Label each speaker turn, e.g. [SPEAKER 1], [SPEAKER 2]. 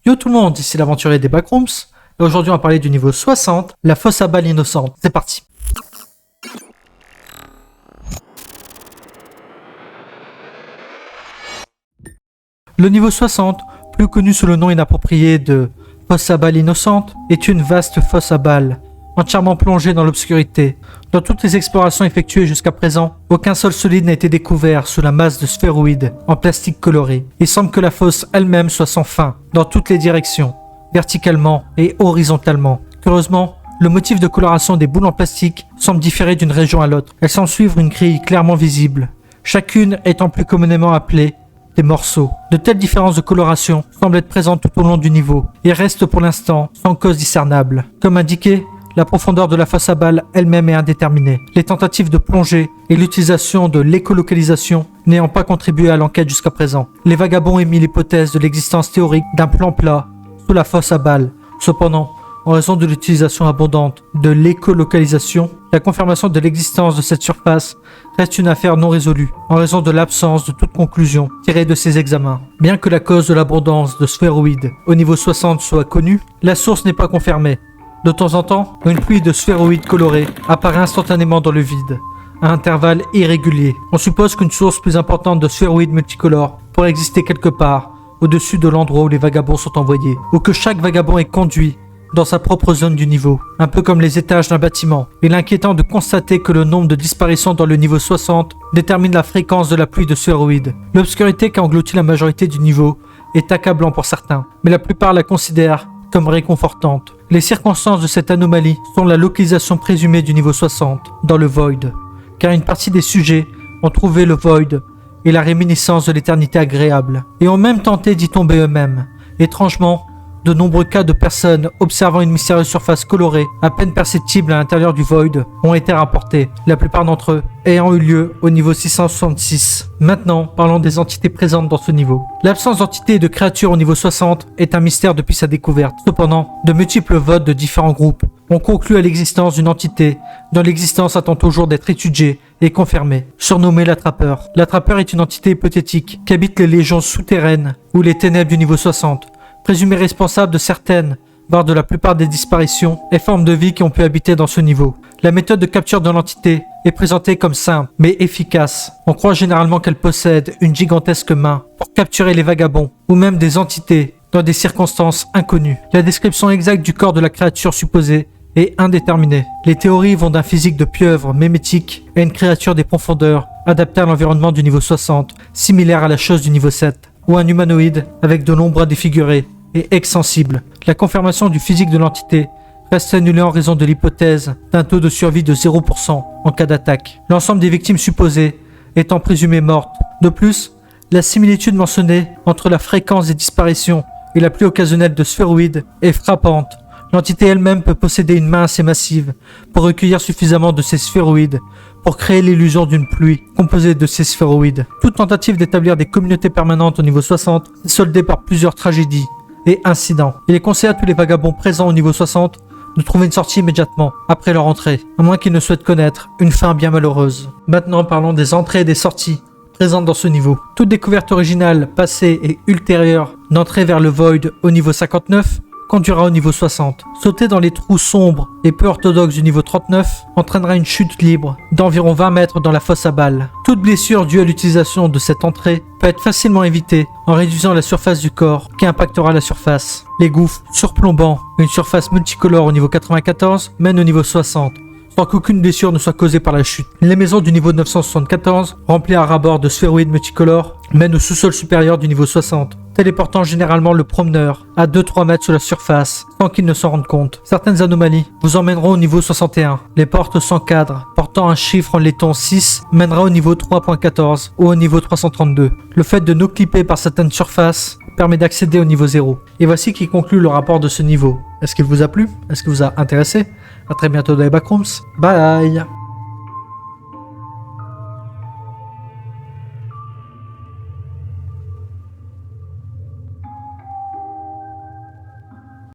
[SPEAKER 1] Yo tout le monde, ici l'aventurier des Backrooms, et aujourd'hui on va parler du niveau 60, la fosse à balles innocente. C'est parti. Le niveau 60, plus connu sous le nom inapproprié de fosse à balles innocente, est une vaste fosse à balles, entièrement plongée dans l'obscurité. Dans toutes les explorations effectuées jusqu'à présent, aucun sol solide n'a été découvert sous la masse de sphéroïdes en plastique coloré. Il semble que la fosse elle-même soit sans fin, dans toutes les directions, verticalement et horizontalement. Curieusement, le motif de coloration des boules en plastique semble différer d'une région à l'autre. Elles semblent suivre une grille clairement visible, chacune étant plus communément appelée des morceaux. De telles différences de coloration semblent être présentes tout au long du niveau et restent pour l'instant sans cause discernable. Comme indiqué, la profondeur de la fosse à balles elle-même est indéterminée. Les tentatives de plongée et l'utilisation de l'écolocalisation n'ayant pas contribué à l'enquête jusqu'à présent. Les vagabonds émis l'hypothèse de l'existence théorique d'un plan plat sous la fosse à balles. Cependant, en raison de l'utilisation abondante de l'écolocalisation, la confirmation de l'existence de cette surface reste une affaire non résolue, en raison de l'absence de toute conclusion tirée de ces examens. Bien que la cause de l'abondance de sphéroïdes au niveau 60 soit connue, la source n'est pas confirmée. De temps en temps, une pluie de sphéroïdes colorés apparaît instantanément dans le vide, à intervalles irréguliers. On suppose qu'une source plus importante de sphéroïdes multicolores pourrait exister quelque part, au-dessus de l'endroit où les vagabonds sont envoyés, ou que chaque vagabond est conduit dans sa propre zone du niveau, un peu comme les étages d'un bâtiment. Il est inquiétant de constater que le nombre de disparitions dans le niveau 60 détermine la fréquence de la pluie de sphéroïdes. L'obscurité qui engloutit la majorité du niveau est accablant pour certains, mais la plupart la considèrent comme réconfortante. Les circonstances de cette anomalie sont la localisation présumée du niveau 60 dans le Void, car une partie des sujets ont trouvé le Void et la réminiscence de l'éternité agréable, et ont même tenté d'y tomber eux-mêmes. Étrangement, de nombreux cas de personnes observant une mystérieuse surface colorée, à peine perceptible à l'intérieur du Void, ont été rapportés, la plupart d'entre eux ayant eu lieu au niveau 666. Maintenant, parlons des entités présentes dans ce niveau. L'absence d'entités et de créatures au niveau 60 est un mystère depuis sa découverte. Cependant, de multiples votes de différents groupes ont conclu à l'existence d'une entité dont l'existence attend toujours d'être étudiée et confirmée, surnommée l'Attrapeur. L'Attrapeur est une entité hypothétique qui habite les légions souterraines ou les ténèbres du niveau 60, présumée responsable de certaines, voire de la plupart des disparitions et formes de vie qui ont pu habiter dans ce niveau. La méthode de capture de l'entité est présentée comme simple, mais efficace. On croit généralement qu'elle possède une gigantesque main pour capturer les vagabonds, ou même des entités, dans des circonstances inconnues. La description exacte du corps de la créature supposée est indéterminée. Les théories vont d'un physique de pieuvre mémétique à une créature des profondeurs adaptée à l'environnement du niveau 60, similaire à la chose du niveau 7, ou un humanoïde avec de longs bras défigurés et extensible. La confirmation du physique de l'entité reste annulée en raison de l'hypothèse d'un taux de survie de 0% en cas d'attaque, l'ensemble des victimes supposées étant présumées mortes. De plus, la similitude mentionnée entre la fréquence des disparitions et la pluie occasionnelle de sphéroïdes est frappante. L'entité elle-même peut posséder une main assez massive pour recueillir suffisamment de ces sphéroïdes pour créer l'illusion d'une pluie composée de ces sphéroïdes. Toute tentative d'établir des communautés permanentes au niveau 60 est soldée par plusieurs tragédies et incidents. Il est conseillé à tous les vagabonds présents au niveau 60 de trouver une sortie immédiatement après leur entrée, à moins qu'ils ne souhaitent connaître une fin bien malheureuse. Maintenant, parlons des entrées et des sorties présentes dans ce niveau. Toute découverte originale, passée et ultérieure d'entrée vers le Void au niveau 59 conduira au niveau 60. Sauter dans les trous sombres et peu orthodoxes du niveau 39 entraînera une chute libre d'environ 20 mètres dans la fosse à balles. Toute blessure due à l'utilisation de cette entrée peut être facilement évitée en réduisant la surface du corps qui impactera la surface. Les gouffres surplombant une surface multicolore au niveau 94 mènent au niveau 60, sans qu'aucune blessure ne soit causée par la chute. Les maisons du niveau 974, remplies à ras-bord de sphéroïdes multicolores, mènent au sous-sol supérieur du niveau 60, téléportant généralement le promeneur à 2-3 mètres sous la surface, sans qu'il ne s'en rende compte. Certaines anomalies vous emmèneront au niveau 61. Les portes sans cadre, portant un chiffre en laiton 6, mènera au niveau 3.14 ou au niveau 332. Le fait de no clipper par certaines surfaces permet d'accéder au niveau 0. Et voici qui conclut le rapport de ce niveau. Est-ce qu'il vous a plu? Est-ce qu'il vous a intéressé? A très bientôt dans les Backrooms. Bye!